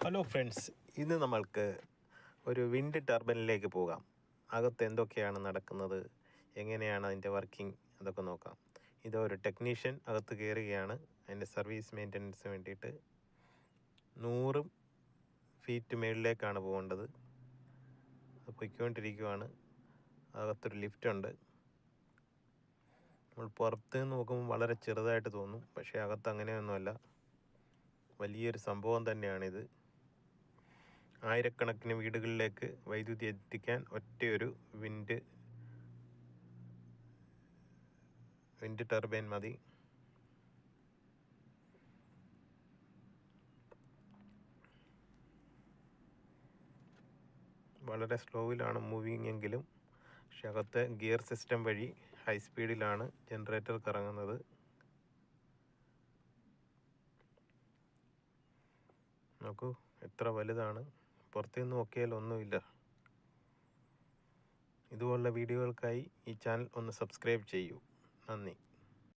Hello friends, ഇന്ന് നമ്മൾക്ക് ഒരു വിൻഡ് ടർബൈനിലേക്ക് പോകാം. അകത്ത് എന്തൊക്കെയാണ് നടക്കുന്നത്, എങ്ങനെയാണ് അതിൻ്റെ വർക്കിംഗ്, അതൊക്കെ നോക്കാം. ഇതൊരു ടെക്നീഷ്യൻ അകത്ത് കയറുകയാണ് അതിൻ്റെ സർവീസ് മെയിൻ്റനൻസിന് വേണ്ടിയിട്ട്. 100 ഫീറ്റ് മുകളിലേക്കാണ് പോകേണ്ടത്. അത് പൊയ്ക്കൊണ്ടിരിക്കുകയാണ്. അകത്തൊരു ലിഫ്റ്റുണ്ട്. നമ്മൾ പുറത്ത് നിന്ന് നോക്കുമ്പോൾ വളരെ ചെറുതായിട്ട് തോന്നും, പക്ഷേ അകത്ത് അങ്ങനെയൊന്നുമല്ല, വലിയൊരു സംഭവം തന്നെയാണിത്. ആയിരക്കണക്കിന് വീടുകളിലേക്ക് വൈദ്യുതി എത്തിക്കാൻ ഒറ്റയൊരു വിൻഡ് ടർബൈൻ മതി. വളരെ സ്ലോയിലാണ് മൂവിങ് എങ്കിലും, പക്ഷെ അകത്തെ ഗിയർ സിസ്റ്റം വഴി ഹൈ സ്പീഡിലാണ് ജനറേറ്റർ കറങ്ങുന്നത്. നോക്കൂ എത്ര വലുതാണ്. പുറത്തുനിന്ന് നോക്കിയാൽ ഒന്നുമില്ല. ഇതുപോലുള്ള വീഡിയോകൾക്കായി ഈ ചാനൽ ഒന്ന് സബ്സ്ക്രൈബ് ചെയ്യൂ. നന്ദി.